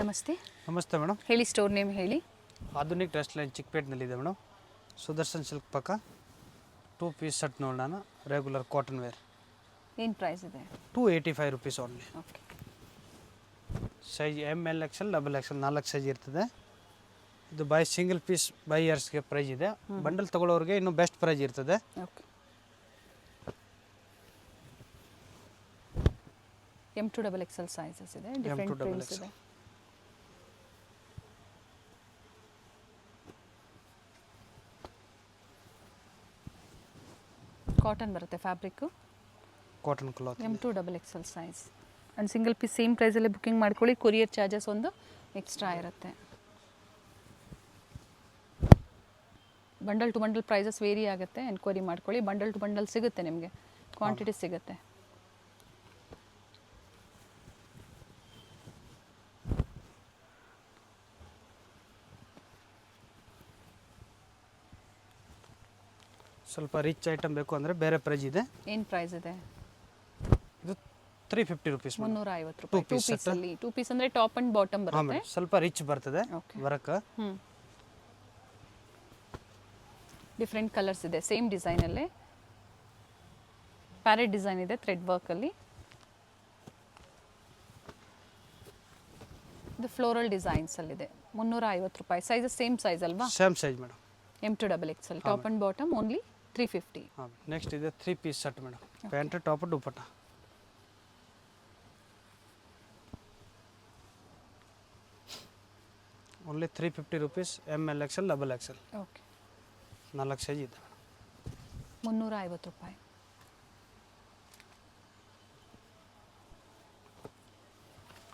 ನಮಸ್ತೆ. ನಮಸ್ತೆ ಮೇಡಮ್. ಹೇಳಿ, ಸ್ಟೋರ್ ನೇಮ್ ಹೇಳಿ. ಆಧುನಿಕ್ ಡ್ರೆಸ್ ಲೈನ್ ಚಿಕ್ಕಪೇಟೆನಲ್ಲಿದೆ ಮೇಡಮ್. ಸುದರ್ಶನ್ ಸಿಲ್ಕ್ ಪಕ್ಕ 2 ಪೀಸ್ ಸೆಟ್ ನೋಡೋಣ. Regular cotton wear. ಏನು ಪ್ರೈಸ್ ಇದೆ? 285 rupees only. Okay. Size ML XL XXL 4 size ಇರ್ತದೆ. ಇದು ಬೈ ಸಿಂಗಲ್ ಪೀಸ್ ಬೈಯರ್ಸ್ಗೆ ಪ್ರೈಸ್ ಇದೆ. ಬಂಡಲ್ ತಗೊಳ್ಳೋರಿಗೆ ಇನ್ನೂ ಬೆಸ್ಟ್ ಪ್ರೈಸ್ ಇರ್ತದೆ. ಓಕೆ. M2 XXL ಸೈಜಸ್ ಇದೆ, ಡಿಫರೆಂಟ್ ಪ್ರಿಂಟ್ಸ್ ಇದೆ. ಕಾಟನ್ ಬರುತ್ತೆ, fabric cotton cloth. M2 XXL size and single piece same ಪ್ರೈಸಲ್ಲಿ ಬುಕ್ಕಿಂಗ್ ಮಾಡ್ಕೊಳ್ಳಿ. ಕೊರಿಯರ್ ಚಾರ್ಜಸ್ ಒಂದು ಎಕ್ಸ್ಟ್ರಾ ಇರುತ್ತೆ. Bundle to bundle prices vary ಆಗುತ್ತೆ, ಎನ್ಕ್ವೈರಿ ಮಾಡ್ಕೊಳ್ಳಿ. ಬಂಡಲ್ ಟು ಬಂಡಲ್ ಸಿಗುತ್ತೆ, ನಿಮಗೆ ಕ್ವಾಂಟಿಟಿ ಸಿಗುತ್ತೆ. ಸ್ವಲ್ಪ ರಿಚ್ ಐಟಮ್ ಬೇಕು ಅಂದರೆ ಬೇರೆ ಪ್ರೈಸ್ ಇದೆ. ಏನು ಪ್ರೈಸ್ ಇದೆ? ಇದು 350 rupees. 350 ರೂಪಾಯಿ. 2 ಪೀಸ್ ಅಲ್ಲಿ. 2 ಪೀಸ್ ಅಂದರೆ ಟಾಪ್ ಆ್ಯಂಡ್ ಬಾಟಮ್ ಬರುತ್ತೆ. ಸ್ವಲ್ಪ ರಿಚ್ ಬರ್ತದೆ ವರ್ಕ್. ಡಿಫ್ರೆಂಟ್ ಕಲರ್ಸ್ ಇದೆ, ಸೇಮ್ ಡಿಸೈನಲ್ಲೇ. ಪ್ಯಾರೆಟ್ ಡಿಸೈನ್ ಇದೆ ಥ್ರೆಡ್ ವರ್ಕಲ್ಲಿ. ಇದು ಫ್ಲೋರಲ್ ಡಿಸೈನ್ಸಲ್ಲಿದೆ. 350 ರೂಪಾಯಿ. ಸೈಜಸ್ ಸೇಮ್ ಸೈಜ್ ಅಲ್ವಾ? Same size madam. M2 XXL top and bottom only 350. Next ಇದೆ 3 piece set madam. Pant top dupatta. Only 350 rupees. ML XL XXL. Okay. 4 size ಇದೆ. 350 ರೂಪಾಯಿ.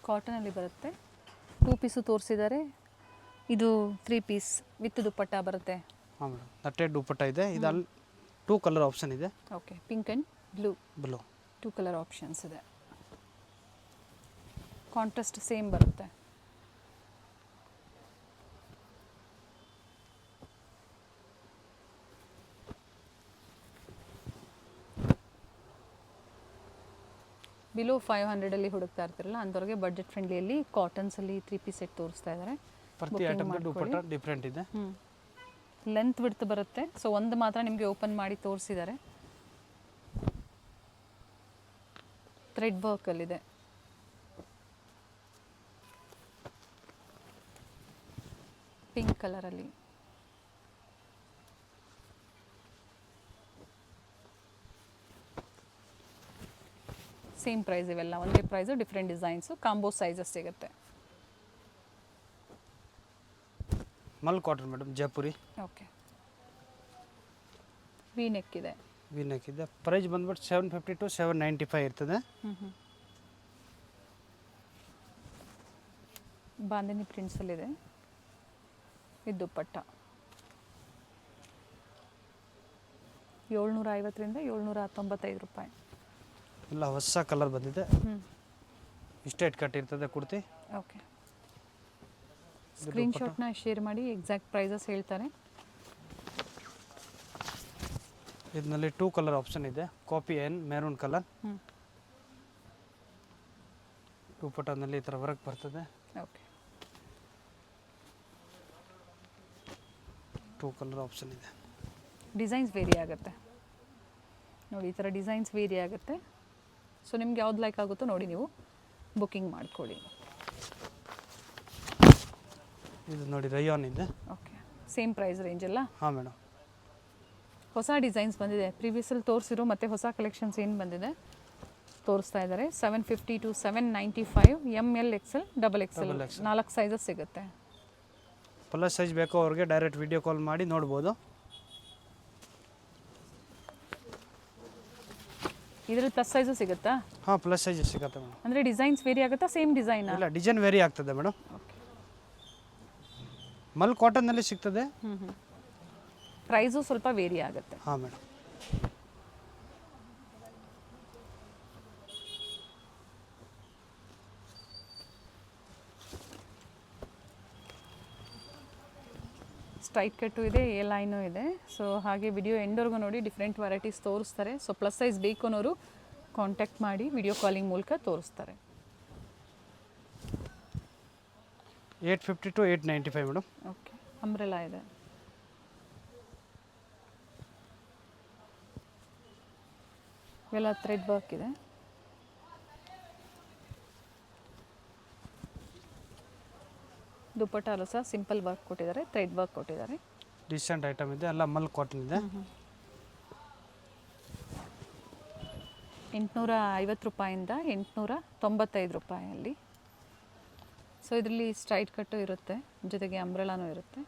ಕಾಟನಲ್ಲಿ ಬರುತ್ತೆ. 2 ಪೀಸು ತೋರಿಸಿದ್ದಾರೆ. ಇದು 3 ಪೀಸ್ ವಿತ್ ದುಪ್ಪಟ್ಟ ಬರುತ್ತೆ. ಹಾಂ ಮೇಡಮ್, ನಟ್ಟೆಡ್ ದುಪ್ಪಟ್ಟ ಇದೆ. ಇದು ಅಲ್ಲಿ 2 ಕಲರ್ ಆಪ್ಷನ್ ಇದೆ. Okay. Pink and blue 2 colour options ಇದೆ. ಕಾಂಟ್ರಾಸ್ಟ್ ಸೇಮ್ ಬರುತ್ತೆ. ಬಿಲೋ 500 ಹುಡುಕ್ತಾ ಇರ್ತಿರಲ್ಲ ಅಂಥವ್ರಿಗೆ ಬಡ್ಜೆಟ್ ಫ್ರೆಂಡ್ಲಿಯಲ್ಲಿ ಕಾಟನ್ಸಲ್ಲಿ 3 ಪೀಸ್ ಸೆಟ್ ತೋರಿಸ್ತಾ ಇದ್ದಾರೆ. ಪ್ರತಿ ಐಟಮ್ ದುಪ್ಪಟ್ಟ ಡಿಫ್ರೆಂಟ್ ಇದೆ. ಲೆಂತ್ ವಿಡ್ತ್ ಬರುತ್ತೆ. ಸೊ ಒಂದು ಮಾತ್ರ ನಿಮಗೆ ಓಪನ್ ಮಾಡಿ ತೋರಿಸಿದ್ದಾರೆ. ಥ್ರೆಡ್ ವರ್ಕಲ್ಲಿದೆ. ಪಿಂಕ್ ಕಲರಲ್ಲಿ. ಸೇಮ್ ಪ್ರೈಸ್ ಇವೆಲ್ಲ ಒಂದೇ price, different designs, combo sizes ಸಿಗುತ್ತೆ. Mul cotton madam, Jaipuri. Okay. V neck ಇದೆ. ವಿ ನೆಕ್ ಇದೆ. ಪ್ರೈಸ್ ಬಂದ್ಬಿಟ್ಟು 750 to 795 ಇರ್ತದೆ. ಬಾಂದಿನಿ ಪ್ರಿಂಟ್ಸಲ್ಲಿದೆ. ಇದು ದುಪ್ಪಟ್ಟ 750 795 ರೂಪಾಯಿ. ಎಲ್ಲ ಹೊಸ ಕಲರ್ ಬಂದಿದೆ. ಇಷ್ಟೇಟ್ ಕಟ್ ಇರ್ತದೆ ಕುರ್ತಿ. ಓಕೆ. ಸ್ಕ್ರೀನ್ಶಾಟ್ನ ಶೇರ್ ಮಾಡಿ, ಎಕ್ಸಾಕ್ಟ್ ಪ್ರೈಸಸ್ ಹೇಳ್ತಾರೆ. ಇದರಲ್ಲಿ 2 ಕಲರ್ ಆಪ್ಷನ್ ಇದೆ. Coffee and maroon colour. ದುಪ್ಪಟ್ಟನಲ್ಲಿ ಈ ಥರ ವರ್ಕ್ ಬರ್ತದೆ. ಓಕೆ. 2 ಕಲರ್ ಆಪ್ಷನ್ ಇದೆ. ಡಿಸೈನ್ಸ್ ವೇರಿ ಆಗುತ್ತೆ ನೋಡಿ, ಈ ಥರ ಡಿಸೈನ್ಸ್ ವೇರಿ ಆಗುತ್ತೆ. ಸೊ ನಿಮ್ಗೆ ಯಾವ್ದು ಲೈಕ್ ಆಗುತ್ತೋ ನೋಡಿ ನೀವು ಬುಕ್ಕಿಂಗ್ ಮಾಡ್ಕೊಳ್ಳಿ. ಇದು ನೋಡಿ ರಯಾನ್ ಇದೆ. ಓಕೆ. ಸೇಮ್ ಪ್ರೈಸ್ ರೇಂಜ್ ಅಲ್ಲ? ಹಾಂ ಮೇಡಮ್. ಹೊಸ ಡಿಸೈನ್ಸ್ ಬಂದಿದೆ. ಪ್ರೀವಿಯಸಲ್ಲಿ ತೋರಿಸಿರೋ ಮತ್ತು ಹೊಸ ಕಲೆಕ್ಷನ್ಸ್ ಏನು ಬಂದಿದೆ ತೋರಿಸ್ತಾ ಇದ್ದಾರೆ. 750 to 795. ML XL XXL 4 sizes ಸಿಗುತ್ತೆ. ಪ್ಲಸ್ ಸೈಜ್ ಬೇಕು ಅವ್ರಿಗೆ ಡೈರೆಕ್ಟ್ ವಿಡಿಯೋ ಕಾಲ್ ಮಾಡಿ ನೋಡ್ಬೋದು. ಇದರಲ್ಲಿ ಪ್ಲಸ್ ಸೈಜು ಸಿಗುತ್ತಾ? ಹಾಂ, ಪ್ಲಸ್ ಸೈಜ್ ಸಿಗುತ್ತೆ ಮೇಡಮ್. ಅಂದರೆ ಡಿಸೈನ್ಸ್ ವೇರಿ ಆಗುತ್ತಾ? Same design? ಇಲ್ಲ, ಡಿಸೈನ್ ವೇರಿ ಆಗ್ತದೆ ಮೇಡಮ್. ಓಕೆ. ಮಲ್ ಕಾಟನ್ನಲ್ಲಿ ಸಿಗ್ತದೆ. ಪ್ರೈಸು ಸ್ವಲ್ಪ ವೇರಿ ಆಗುತ್ತೆ. ಹಾಂ ಮೇಡಮ್. ಸ್ಟ್ರೈಟ್ ಕಟ್ಟು ಇದೆ, ಎ ಲೈನು ಇದೆ. ಸೊ ಹಾಗೆ ವಿಡಿಯೋ ಎಂಡ್ವರೆಗೂ ನೋಡಿ, ಡಿಫ್ರೆಂಟ್ ವೆರೈಟೀಸ್ ತೋರಿಸ್ತಾರೆ. ಸೊ ಪ್ಲಸ್ ಸೈಜ್ ಬೇಕು ಅನ್ನೋರು ಕಾಂಟ್ಯಾಕ್ಟ್ ಮಾಡಿ ವಿಡಿಯೋ ಕಾಲಿಂಗ್ ಮೂಲಕ ತೋರಿಸ್ತಾರೆ. 850 to 895 ಮೇಡಮ್. ಓಕೆ, ಅಂಬ್ರೆಲಾ ಇದೆ. ಇವೆಲ್ಲ ಥ್ರೆಡ್ ವರ್ಕ್ ಇದೆ. ದುಪ್ಪಟ್ಟಾಲು ಸಹ ಸಿಂಪಲ್ ವರ್ಕ್ ಕೊಟ್ಟಿದ್ದಾರೆ, ಥ್ರೆಡ್ ವರ್ಕ್ ಕೊಟ್ಟಿದ್ದಾರೆ. ಡಿಸೆಂಟ್ ಐಟಮ್ ಇದೆ, ಎಲ್ಲ ಮಲ್ ಕಾಟನ್ ಇದೆ. 850 ರೂಪಾಯಿಂದ 895 ರೂಪಾಯಲ್ಲಿ. ಸೊ ಇದರಲ್ಲಿ ಸ್ಟ್ರೈಟ್ ಕಟ್ಟು ಇರುತ್ತೆ, ಜೊತೆಗೆ ಅಂಬ್ರೆಲಾನು ಇರುತ್ತೆ.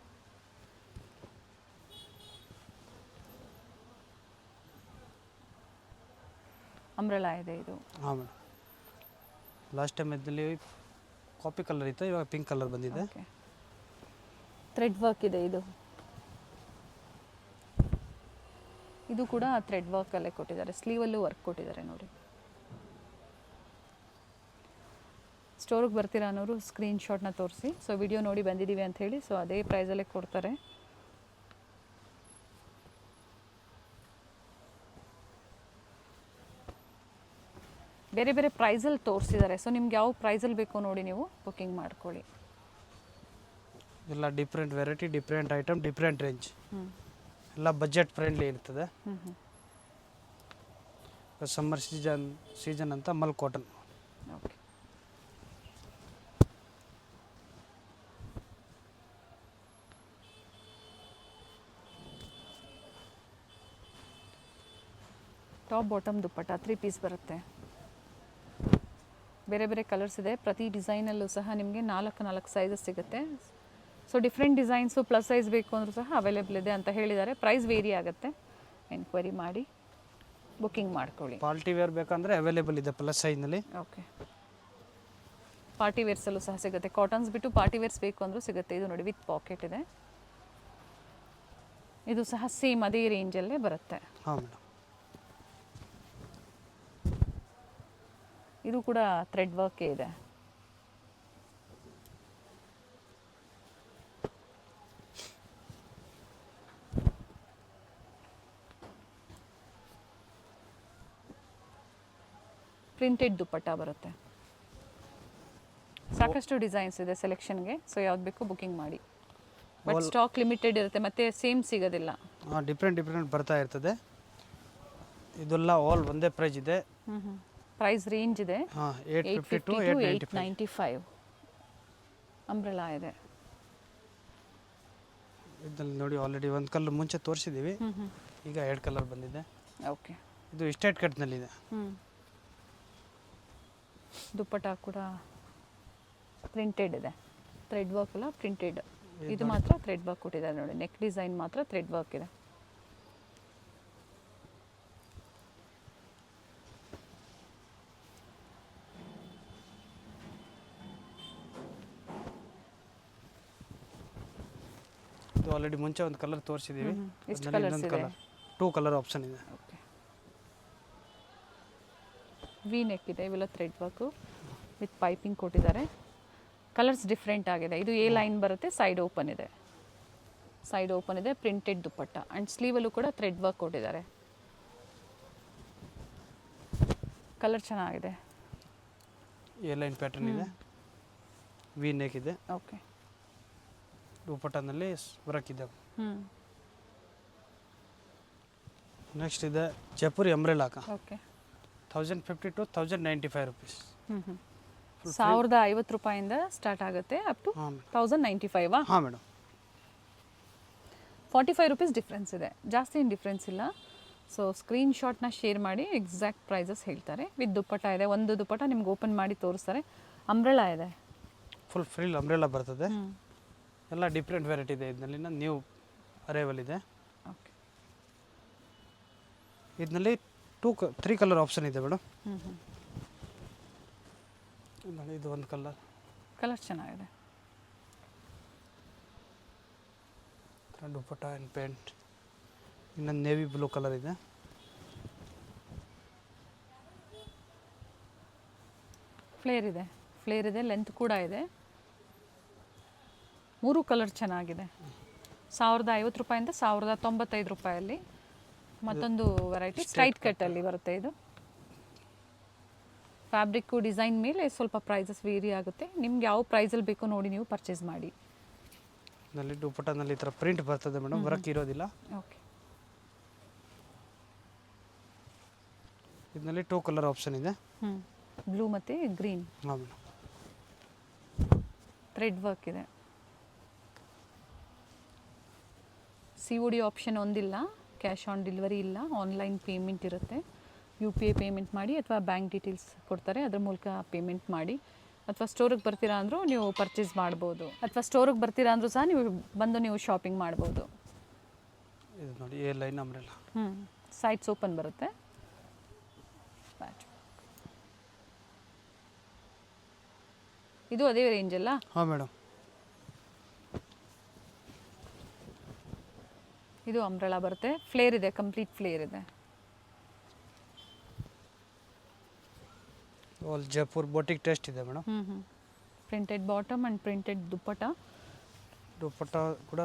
ಅಂಬ್ರೆಲಾ ಇದೆ ಇದು. ಹಾಂ ಮೇಡಮ್. ಲಾಸ್ಟ್ ಟೈಮ್ ಇದರಲ್ಲಿ ಕಾಪಿ ಕಲರ್ ಇತ್ತು, ಇವಾಗ ಪಿಂಕ್ ಕಲರ್ ಬಂದಿದೆ. ಓಕೆ, ಥ್ರೆಡ್ ವರ್ಕ್ ಇದೆ ಇದು. ಇದು ಕೂಡ ಥ್ರೆಡ್ ವರ್ಕಲ್ಲೇ ಕೊಟ್ಟಿದ್ದಾರೆ, ಸ್ಲೀವಲ್ಲೂ ವರ್ಕ್ ಕೊಟ್ಟಿದ್ದಾರೆ ನೋಡಿ. ಸ್ಟೋರಿಗೆ ಬರ್ತೀರಾ ಅನ್ನೋರು ಸ್ಕ್ರೀನ್ಶಾಟ್ನ ತೋರಿಸಿ. ಸೊ ವಿಡಿಯೋ ನೋಡಿ ಬಂದಿದ್ದೀವಿ ಅಂತ ಹೇಳಿ, ಸೊ ಅದೇ ಪ್ರೈಸಲ್ಲೇ ಕೊಡ್ತಾರೆ. ಬೇರೆ ಬೇರೆ ಪ್ರೈಸಲ್ಲಿ ತೋರಿಸಿದ್ದಾರೆ. ಸೊ ನಿಮ್ಗೆ ಯಾವ ಪ್ರೈಸಲ್ಲಿ ಬೇಕೋ ನೋಡಿ ನೀವು ಬುಕ್ಕಿಂಗ್ ಮಾಡ್ಕೊಳ್ಳಿ. ಎಲ್ಲ different variety, different item, different range. ಎಲ್ಲ ಬಜೆಟ್ ಫ್ರೆಂಡ್ಲಿ ಇರ್ತದೆ. ಸಮ್ಮರ್ ಸೀಸನ್ ಅಂತ ಮಲ್ ಕಾಟನ್. ಓಕೆ, ಟಾಪ್ ಬಾಟಮ್ ದುಪ್ಪಟ್ಟ 3 ಪೀಸ್ ಬರುತ್ತೆ. ಬೇರೆ ಬೇರೆ ಕಲರ್ಸ್ ಇದೆ. ಪ್ರತಿ ಡಿಸೈನಲ್ಲೂ ಸಹ ನಿಮಗೆ 4 ಸೈಜಸ್ ಸಿಗುತ್ತೆ. So different designs plus size ಬೇಕು ಅಂದರೂ ಸಹ ಅವೈಲೇಬಲ್ ಇದೆ ಅಂತ ಹೇಳಿದ್ದಾರೆ. ಪ್ರೈಸ್ ವೇರಿ ಆಗುತ್ತೆ, ಎನ್ಕ್ವೈರಿ ಮಾಡಿ ಬುಕ್ಕಿಂಗ್ ಮಾಡ್ಕೊಳ್ಳಿ. ಪಾರ್ಟಿ ವೇರ್ ಬೇಕಂದರೆ ಅವೈಲೇಬಲ್ ಇದೆ ಪ್ಲಸ್ ಸೈಜ್ನಲ್ಲಿ. ಓಕೆ, ಪಾರ್ಟಿ ವೇರ್ಸಲ್ಲೂ ಸಹ ಸಿಗುತ್ತೆ. ಕಾಟನ್ಸ್ ಬಿಟ್ಟು ಪಾರ್ಟಿ ವೇರ್ಸ್ ಬೇಕು ಅಂದರೂ ಸಿಗುತ್ತೆ. ಇದು ನೋಡಿ ವಿತ್ ಪಾಕೆಟ್ ಇದೆ. ಇದು ಸಹ ಸೇಮ್ ಅದೇ ರೇಂಜಲ್ಲೇ ಬರುತ್ತೆ. ಹಾಂ ಮೇಡಮ್. ಇದು ಕೂಡ ಥ್ರೆಡ್ ವರ್ಕೇ ಇದೆ. ಪ್ರಿಂಟೆಡ್ ದುಪ್ಪಟ್ಟ ಬರುತ್ತೆ. ಸಾಕಷ್ಟು ಡಿಸೈನ್ಸ್ ಇದೆ ಸೆಲೆಕ್ಷನ್ಗೆ. ಸೊ ಯಾವ್ದು ಬೇಕು ಬುಕ್ಕಿಂಗ್ ಮಾಡಿ. ಬಟ್ ಸ್ಟಾಕ್ ಲಿಮಿಟೆಡ್ ಇರುತ್ತೆ, ಮತ್ತೆ ಸೇಮ್ ಸಿಗೋದಿಲ್ಲ. ಹಾಂ, ಡಿಫ್ರೆಂಟ್ ಬರ್ತಾ ಇರ್ತದೆ. ಇದೆಲ್ಲ ಆಲ್ ಒಂದೇ ಪ್ರೈಸ್ ಇದೆ. ಪ್ರೈಸ್ ರೇಂಜ್ ಇದೆ. ಹಾಂ, 850 to 895. ಅಂಬ್ರೆಲಾ ಇದೆ. ಇದರಲ್ಲಿ ನೋಡಿ ಆಲ್ರೆಡಿ ಒಂದು ಕಲರ್ ಮುಂಚೆ ತೋರಿಸಿದ್ದೀವಿ, ಈಗ 2 ಕಲರ್ ಬಂದಿದೆ. ಓಕೆ, ಇದು ಸ್ಟೇಟ್ ಕಟ್ನಲ್ಲಿದೆ. ದುಪ್ಪಟ್ಟ ಕೂಡ ಪ್ರಿಂಟೆಡ್ ಇದೆ. ಥ್ರೆಡ್ ವರ್ಕ್ ಅಲ್ಲ, ಪ್ರಿಂಟೆಡ್. ಇದು ಮಾತ್ರ ಥ್ರೆಡ್ ವರ್ಕ್ ಕೊಟ್ಟಿದ್ದಾರೆ ನೋಡಿ. ನೆಕ್ ಡಿಸೈನ್ ಮಾತ್ರ ಥ್ರೆಡ್ ವರ್ಕ್ ಇದೆ. ಇದು ಆಲ್ರೆಡಿ ಮುಂಚೆ ಒಂದು ಕಲರ್ ತೋರಿಸಿದ್ದೀವಿ. ಎಷ್ಟು ಕಲರ್ಸ್ ಇದೆ? 2 ಕಲರ್ ಆಪ್ಷನ್ ಇದೆ. ಓಕೆ, ವಿ ನೆಕ್ ಇದೆ. ಇವೆಲ್ಲ ಥ್ರೆಡ್ ವರ್ಕು ವಿತ್ ಪೈಪಿಂಗ್ ಕೊಟ್ಟಿದ್ದಾರೆ. ಕಲರ್ಸ್ ಡಿಫ್ರೆಂಟ್ ಆಗಿದೆ. ಇದು ಎ ಲೈನ್ ಬರುತ್ತೆ, ಸೈಡ್ ಓಪನ್ ಇದೆ. ಸೈಡ್ ಓಪನ್ ಇದೆ, ಪ್ರಿಂಟೆಡ್ ದುಪ್ಪಟ್ಟ. ಆ್ಯಂಡ್ ಸ್ಲೀವಲ್ಲೂ ಕೂಡ ಥ್ರೆಡ್ ವರ್ಕ್ ಕೊಟ್ಟಿದ್ದಾರೆ. ಕಲರ್ ಚೆನ್ನಾಗಿದೆ. ಎ ಲೈನ್ ಪ್ಯಾಟರ್ನ್ ಇದೆ, ವಿ ನೆಕ್ ಇದೆ. ಓಕೆ, ದುಪ್ಪಟ್ಟನಲ್ಲಿ ವರ್ಕ್ ಇದೆ. ನೆಕ್ಸ್ಟ್ ಇದೆ ಜೈಪುರಿ ಅಂಬ್ರೆಲಾಕ. Okay, 1050 to 1095 rupees. 1050 ರೂಪಾಯಿಂದ ಸ್ಟಾರ್ಟ್ ಆಗುತ್ತೆ ಅಪ್ ಟು 1095. ಹಾಂ ಮೇಡಮ್. 45 ರುಪೀಸ್ ಡಿಫ್ರೆನ್ಸ್ ಇದೆ, ಜಾಸ್ತಿ ಏನು ಡಿಫ್ರೆನ್ಸ್ ಇಲ್ಲ. ಸೊ ಸ್ಕ್ರೀನ್ಶಾಟ್ನ ಶೇರ್ ಮಾಡಿ ಎಕ್ಸಾಕ್ಟ್ ಪ್ರೈಸಸ್ ಹೇಳ್ತಾರೆ. ವಿತ್ ದುಪ್ಪಟ್ಟ ಇದೆ. ಒಂದು ದುಪ್ಪಟ್ಟ ನಿಮ್ಗೆ ಓಪನ್ ಮಾಡಿ ತೋರಿಸ್ತಾರೆ. ಅಂಬ್ರೆಲಾ ಇದೆ, ಫುಲ್ ಫ್ರಿಲ್ ಅಂಬ್ರೆಲಾ ಬರ್ತದೆ. ಎಲ್ಲ ಡಿಫ್ರೆಂಟ್ ವೆರೈಟಿ ಇದೆ. ಇದರಲ್ಲಿ ನ್ಯೂ ಅರೈವಲ್ ಇದೆ. ಓಕೆ, ಇದರಲ್ಲಿ 3 ಕಲರ್ ಆಪ್ಷನ್ ಇದೆ ಮೇಡಮ್. ಇದು ಒಂದು ಕಲರ್ ಚೆನ್ನಾಗಿದೆ. ದುಪ್ಪಟ್ಟ ಆ್ಯಂಡ್ ಪ್ಯಾಂಟ್. ಇನ್ನೊಂದು ನೇವಿ ಬ್ಲೂ ಕಲರ್ ಇದೆ. ಫ್ಲೇರ್ ಇದೆ, ಲೆಂತ್ ಕೂಡ ಇದೆ. 3 ಕಲರ್ ಚೆನ್ನಾಗಿದೆ. 1050 ರೂಪಾಯಿಂದ 1095 ರೂಪಾಯಲ್ಲಿ. ಮತ್ತೊಂದು ವೆರೈಟಿ ಸ್ಟ್ರೈಟ್ ಕಟ್ಟಲ್ಲಿ ಬರುತ್ತೆ. ಇದು ಫ್ಯಾಬ್ರಿಕ್ಕು ಡಿಸೈನ್ ಮೇಲೆ ಸ್ವಲ್ಪ ಪ್ರೈಸಸ್ ವೇರಿ ಆಗುತ್ತೆ. ನಿಮ್ಗೆ ಯಾವ ಪ್ರೈಸಲ್ಲಿ ಬೇಕೋ ನೋಡಿ ನೀವು ಪರ್ಚೇಸ್ ಮಾಡಿ. ಇದರಲ್ಲಿ ದುಪಟ್ಟಾನಲ್ಲಿ ಈ ಥರ ಪ್ರಿಂಟ್ ಬರ್ತದೆ ಮೇಡಮ್, ವರ್ಕ್ ಇರೋದಿಲ್ಲ. ಓಕೆ, ಇದರಲ್ಲಿ 2 ಕಲರ್ ಆಪ್ಷನ್ ಇದೆ. ಬ್ಲೂ ಮತ್ತು ಗ್ರೀನ್. ಹಾಂ ಮೇಡಮ್, ಥ್ರೆಡ್ ವರ್ಕ್ ಇದೆ. COD ಆಪ್ಷನ್ ಒಂದಿಲ್ಲ, ಕ್ಯಾಶ್ ಆನ್ ಡೆಲಿವರಿ ಇಲ್ಲ, ಆನ್ಲೈನ್ ಪೇಮೆಂಟ್ ಇರುತ್ತೆ. UPI ಪೇಮೆಂಟ್ ಮಾಡಿ ಅಥವಾ ಬ್ಯಾಂಕ್ ಡೀಟೇಲ್ಸ್ ಕೊಡ್ತಾರೆ, ಅದ್ರ ಮೂಲಕ ಪೇಮೆಂಟ್ ಮಾಡಿ. ಅಥವಾ ಸ್ಟೋರಿಗೆ ಬರ್ತೀರಾ ಅಂದರೂ ನೀವು ಪರ್ಚೇಸ್ ಮಾಡ್ಬೋದು, ಅಥವಾ ಸ್ಟೋರಿಗೆ ಬರ್ತೀರಾ ಅಂದರೂ ಸಹ ನೀವು ಬಂದು ನೀವು ಶಾಪಿಂಗ್ ಮಾಡ್ಬೋದು. ಇದು ನೋಡಿ A line umbrella. Sides open ಬರುತ್ತೆ. ಇದು ಅದೇ ರೇಂಜ್ ಅಲ್ಲ? ಹಾಂ ಮೇಡಮ್, ಇದು ಅಂಬ್ರೆಲಾ ಬರುತ್ತೆ. ಫ್ಲೇರ್ ಇದೆ, ಕಂಪ್ಲೀಟ್ ಫ್ಲೇರ್ ಇದೆ. ಆಲ್ ಜೈಪುರ್ ಬೋಟಿಕ್ ಟೆಸ್ಟ್ ಇದೆ madam. Printed bottom and printed dupatta. Dupatta ಕೂಡ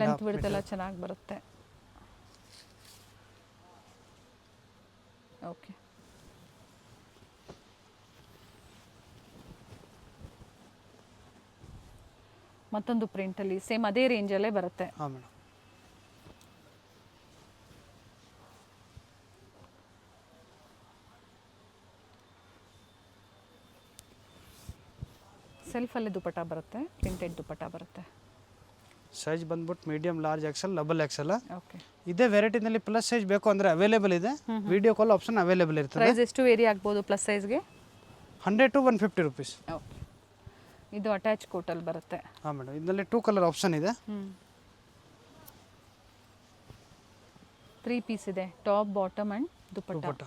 ಲೆಂತ್ ಬಿಡ್ತೆಲ್ಲ ಚೆನ್ನಾಗಿ ಬರುತ್ತೆ. ಓಕೆ, ಮತ್ತೊಂದು ಪ್ರಿಂಟಲ್ಲಿ ಸೇಮ್ ಅದೇ ರೇಂಜಲ್ಲೇ ಬರುತ್ತೆ. ಹಾಂ ಮೇಡಮ್, ಸೆಲ್ಫಲ್ಲೇ ದುಪಟ್ಟ ಬರುತ್ತೆ, ಪ್ರಿಂಟೆಡ್ ದುಪಟ್ಟ ಬರುತ್ತೆ. ಸೈಜ್ ಬಂದ್ಬಿಟ್ಟು medium, large Excel, double XL. Okay, ಇದೇ ವೆರೈಟಿನಲ್ಲಿ ಪ್ಲಸ್ ಸೈಜ್ ಬೇಕು ಅಂದರೆ ಅವೈಲೇಬಲ್ ಇದೆ. ವಿಡಿಯೋ ಕಾಲ್ ಆಪ್ಷನ್ ಅವೈಲೇಬಲ್ ಇರ್ತದೆ. ಪ್ರೈಸ್ ಎಷ್ಟು ವೇರಿ ಆಗ್ಬೋದು ಪ್ಲಸ್ ಸೈಜ್ಗೆ? 100 to 150 rupees. ಓಕೆ, ಇದು ಅಟ್ಯಾಚ್ ಕೋಟಲ್ಲಿ ಬರುತ್ತೆ. ಹಾಂ ಮೇಡಮ್, ಇದರಲ್ಲಿ 2 ಕಲರ್ ಆಪ್ಷನ್ ಇದೆ. 3 ಪೀಸ್ ಇದೆ, top, bottom and dupatta. Dupatta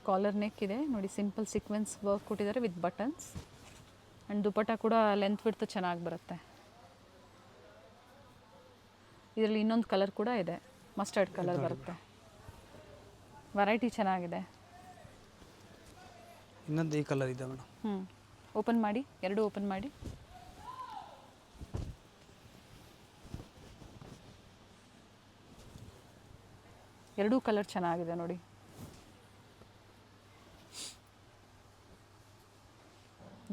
collar neck ಇದೆ ನೋಡಿ, ಸಿಂಪಲ್ ಸೀಕ್ವೆನ್ಸ್ ವರ್ಕ್ ಕೊಟ್ಟಿದ್ದಾರೆ ವಿತ್ ಬಟನ್ಸ್. ಆ್ಯಂಡ್ ದುಪಟ್ಟ ಕೂಡ ಲೆಂತ್ ಬಿಡ್ತು ಚೆನ್ನಾಗಿ ಬರುತ್ತೆ. ಇದರಲ್ಲಿ ಇನ್ನೊಂದು ಕಲರ್ ಕೂಡ ಇದೆ, ಮಸ್ಟರ್ಡ್ ಕಲರ್ ಬರುತ್ತೆ. ವೆರೈಟಿ ಚೆನ್ನಾಗಿದೆ. ಇನ್ನೊಂದು ಈ ಕಲರ್ ಇದೆ ಮೇಡಮ್. ಓಪನ್ ಮಾಡಿ, ಎರಡು ಓಪನ್ ಮಾಡಿ. ಎರಡೂ ಕಲರ್ ಚೆನ್ನಾಗಿದೆ ನೋಡಿ.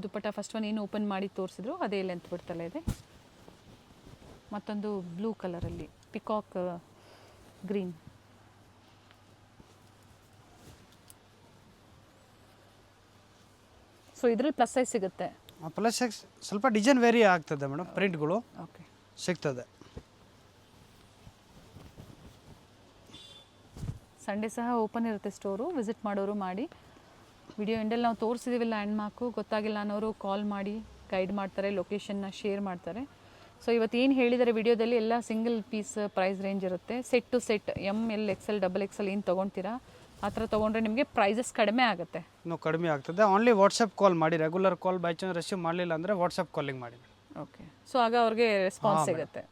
ದುಪಟ್ಟ ಫಸ್ಟ್ ಒನ್ ಏನು ಓಪನ್ ಮಾಡಿ ತೋರಿಸಿದ್ರು ಅದೇ ಲೆಂತ್ ಬಿಡ್ತಲೇ ಇದೆ. ಮತ್ತೊಂದು ಬ್ಲೂ ಕಲರಲ್ಲಿ ಪಿಕಾಕ್ ಗ್ರೀನ್. ಸೊ ಇದರಲ್ಲಿ ಪ್ಲಸ್ ಸೈಜ್ ಸಿಗುತ್ತೆ. ಪ್ಲಸ್ ಸೈಜ್ ಸ್ವಲ್ಪ ಡಿಸೈನ್ ವೇರಿ ಆಗ್ತದೆ ಮೇಡಮ್, ಪ್ರಿಂಟ್ಗಳು ಓಕೆ ಸಿಗ್ತದೆ. ಸಂಡೇ ಸಹ ಓಪನ್ ಇರುತ್ತೆ ಸ್ಟೋರು, ವಿಸಿಟ್ ಮಾಡೋರು ಮಾಡಿ. ವಿಡಿಯೋ ಎಂಡಲ್ಲಿ ನಾವು ತೋರಿಸಿದ್ದೀವಿ ಲ್ಯಾಂಡ್ ಮಾರ್ಕು, ಗೊತ್ತಾಗಿಲ್ಲ ಅನ್ನೋರು ಕಾಲ್ ಮಾಡಿ ಗೈಡ್ ಮಾಡ್ತಾರೆ, ಲೊಕೇಶನ್ನ ಶೇರ್ ಮಾಡ್ತಾರೆ. ಸೊ ಇವತ್ತು ಏನು ಹೇಳಿದ್ದಾರೆ ವಿಡಿಯೋದಲ್ಲಿ ಎಲ್ಲ ಸಿಂಗಲ್ ಪೀಸ್ ಪ್ರೈಸ್ ರೇಂಜ್ ಇರುತ್ತೆ. Set to set ML XL XXL ಏನು ತೊಗೊಳ್ತೀರಾ ಆ ಥರ ತೊಗೊಂಡ್ರೆ ನಿಮಗೆ ಪ್ರೈಸಸ್ ಕಡಿಮೆ ಆಗುತ್ತೆ. ಇನ್ನೂ ಕಡಿಮೆ ಆಗ್ತದೆ. ಓನ್ಲಿ ವಾಟ್ಸಪ್ ಕಾಲ್ ಮಾಡಿ, regular call by chance receive ಮಾಡಲಿಲ್ಲ ಅಂದರೆ ವಾಟ್ಸಪ್ ಕಾಲಿಂಗ್ ಮಾಡಿ. ಓಕೆ, ಸೊ ಆಗ ಅವ್ರಿಗೆ ರೆಸ್ಪಾನ್ಸ್ ಸಿಗುತ್ತೆ.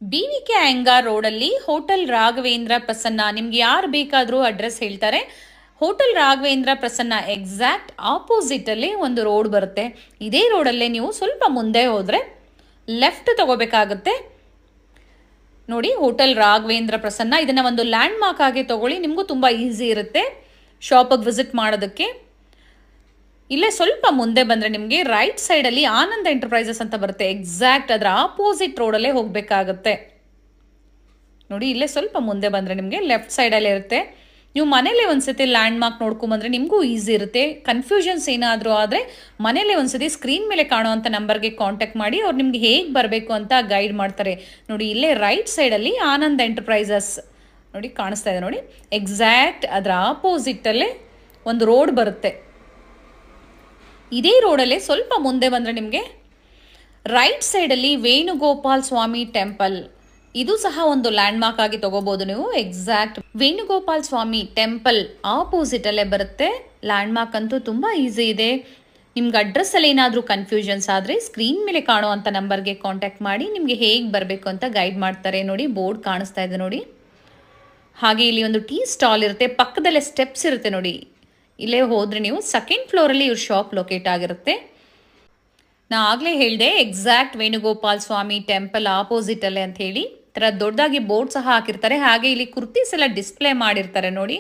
BVK ಅಯ್ಯಂಗಾರ್ ರೋಡಲ್ಲಿ ಹೋಟೆಲ್ ರಾಘವೇಂದ್ರ ಪ್ರಸನ್ನ. ನಿಮ್ಗೆ ಯಾರು ಬೇಕಾದರೂ ಅಡ್ರೆಸ್ ಹೇಳ್ತಾರೆ. Hotel Raghavendra Prasanna exact opposite ಅಲ್ಲಿ ಒಂದು ರೋಡ್ ಬರುತ್ತೆ. ಇದೇ ರೋಡಲ್ಲೇ ನೀವು ಸ್ವಲ್ಪ ಮುಂದೆ ಹೋದ್ರೆ ಲೆಫ್ಟ್ ತಗೋಬೇಕಾಗುತ್ತೆ ನೋಡಿ. ಹೋಟೆಲ್ ರಾಘವೇಂದ್ರ ಪ್ರಸನ್ನ, ಇದನ್ನ ಒಂದು ಲ್ಯಾಂಡ್ ಮಾರ್ಕ್ ಆಗಿ ತಗೊಳ್ಳಿ, ನಿಮಗೂ ತುಂಬಾ ಈಸಿ ಇರುತ್ತೆ ಶಾಪಿಗೆ ವಿಸಿಟ್ ಮಾಡೋದಕ್ಕೆ. ಇಲ್ಲೇ ಸ್ವಲ್ಪ ಮುಂದೆ ಬಂದರೆ ನಿಮಗೆ ರೈಟ್ ಸೈಡಲ್ಲಿ ಆನಂದ್ ಎಂಟರ್ಪ್ರೈಸಸ್ ಅಂತ ಬರುತ್ತೆ. ಎಕ್ಸಾಕ್ಟ್ ಅದರ ಆಪೋಸಿಟ್ ರೋಡಲ್ಲೇ ಹೋಗಬೇಕಾಗುತ್ತೆ ನೋಡಿ. ಇಲ್ಲೇ ಸ್ವಲ್ಪ ಮುಂದೆ ಬಂದರೆ ನಿಮಗೆ ಲೆಫ್ಟ್ ಸೈಡಲ್ಲೇ ಇರುತ್ತೆ. ನೀವು ಮನೇಲೆ ಒಂದ್ಸತಿ ಲ್ಯಾಂಡ್ ಮಾರ್ಕ್ ನೋಡ್ಕೊಂಬಂದ್ರೆ ನಿಮಗೂ ಈಸಿ ಇರುತ್ತೆ. ಕನ್ಫ್ಯೂಷನ್ಸ್ ಏನಾದರೂ ಆದರೆ ಮನೇಲೆ ಒಂದ್ಸತಿ ಸ್ಕ್ರೀನ್ ಮೇಲೆ ಕಾಣುವಂಥ ನಂಬರ್ಗೆ ಕಾಂಟ್ಯಾಕ್ಟ್ ಮಾಡಿ, ಅವ್ರು ನಿಮ್ಗೆ ಹೇಗೆ ಬರಬೇಕು ಅಂತ ಗೈಡ್ ಮಾಡ್ತಾರೆ ನೋಡಿ. ಇಲ್ಲೇ ರೈಟ್ ಸೈಡಲ್ಲಿ ಆನಂದ್ ಎಂಟರ್ಪ್ರೈಸಸ್ ನೋಡಿ ಕಾಣಿಸ್ತಾ ಇದೆ ನೋಡಿ. ಎಕ್ಸಾಕ್ಟ್ ಅದರ ಆಪೋಸಿಟಲ್ಲೇ ಒಂದು ರೋಡ್ ಬರುತ್ತೆ. ಇದೇ ರೋಡಲ್ಲೇ ಸ್ವಲ್ಪ ಮುಂದೆ ಬಂದರೆ ನಿಮಗೆ ರೈಟ್ ಸೈಡಲ್ಲಿ ವೇಣುಗೋಪಾಲ್ ಸ್ವಾಮಿ ಟೆಂಪಲ್, ಇದು ಸಹ ಒಂದು ಲ್ಯಾಂಡ್ ಮಾರ್ಕ್ ಆಗಿ ತಗೋಬಹುದು ನೀವು. ಎಕ್ಸಾಕ್ಟ್ ವೇಣುಗೋಪಾಲ್ ಸ್ವಾಮಿ ಟೆಂಪಲ್ ಆಪೋಸಿಟ್ ಅಲ್ಲೇ ಬರುತ್ತೆ. ಲ್ಯಾಂಡ್ ಮಾರ್ಕ್ ಅಂತೂ ತುಂಬಾ ಈಸಿ ಇದೆ. ನಿಮ್ಗೆ ಅಡ್ರೆಸ್ ಅಲ್ಲಿ ಏನಾದರೂ ಕನ್ಫ್ಯೂಷನ್ಸ್ ಆದರೆ ಸ್ಕ್ರೀನ್ ಮೇಲೆ ಕಾಣುವಂಥ ನಂಬರ್ಗೆ ಕಾಂಟ್ಯಾಕ್ಟ್ ಮಾಡಿ ನಿಮಗೆ ಹೇಗೆ ಬರಬೇಕು ಅಂತ ಗೈಡ್ ಮಾಡ್ತಾರೆ ನೋಡಿ. ಬೋರ್ಡ್ ಕಾಣಿಸ್ತಾ ಇದೆ ನೋಡಿ. ಹಾಗೆ ಇಲ್ಲಿ ಒಂದು ಟೀ ಸ್ಟಾಲ್ ಇರುತ್ತೆ, ಪಕ್ಕದಲ್ಲೇ ಸ್ಟೆಪ್ಸ್ ಇರುತ್ತೆ ನೋಡಿ. ಇಲ್ಲೇ ಹೋದರೆ ನೀವು ಸೆಕೆಂಡ್ ಫ್ಲೋರಲ್ಲಿ ಇವ್ರ ಶಾಪ್ ಲೊಕೇಟ್ ಆಗಿರುತ್ತೆ. ನಾ ಆಗಲೇ ಹೇಳಿದೆ ಎಕ್ಸಾಕ್ಟ್ ವೇಣುಗೋಪಾಲ್ ಸ್ವಾಮಿ ಟೆಂಪಲ್ ಆಪೋಸಿಟ್ ಅಲ್ಲೇ ಅಂತ ಹೇಳಿ. ಥರ ದೊಡ್ಡದಾಗಿ ಬೋರ್ಡ್ ಸಹ ಹಾಕಿರ್ತಾರೆ. ಹಾಗೆ ಇಲ್ಲಿ ಕುರ್ತೀಸ್ ಎಲ್ಲ ಡಿಸ್ಪ್ಲೇ ಮಾಡಿರ್ತಾರೆ ನೋಡಿ.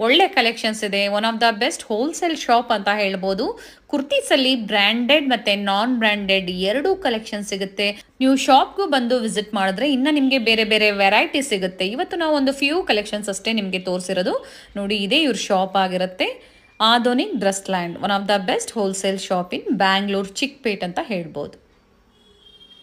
ಒಳ್ಳೆ ಕಲೆಕ್ಷನ್ಸ್ ಇದೆ. One of the best wholesale shop ಅಂತ ಹೇಳ್ಬೋದು. ಕುರ್ತೀಸಲ್ಲಿ ಬ್ರ್ಯಾಂಡೆಡ್ ಮತ್ತು ನಾನ್ ಬ್ರ್ಯಾಂಡೆಡ್ ಎರಡೂ ಕಲೆಕ್ಷನ್ ಸಿಗುತ್ತೆ. ನೀವು ಶಾಪ್ಗೂ ಬಂದು ವಿಸಿಟ್ ಮಾಡಿದ್ರೆ ಇನ್ನು ನಿಮಗೆ ಬೇರೆ ಬೇರೆ ವೆರೈಟಿ ಸಿಗುತ್ತೆ. ಇವತ್ತು ನಾವು ಒಂದು ಫ್ಯೂ ಕಲೆಕ್ಷನ್ಸ್ ಅಷ್ಟೇ ನಿಮಗೆ ತೋರಿಸಿರೋದು. ನೋಡಿ, ಇದೇ ಇವ್ರ ಶಾಪ್ ಆಗಿರುತ್ತೆ. Adhunik dress land, one of the best wholesale shop in Bangalore Chickpet ಅಂತ ಹೇಳ್ಬೋದು.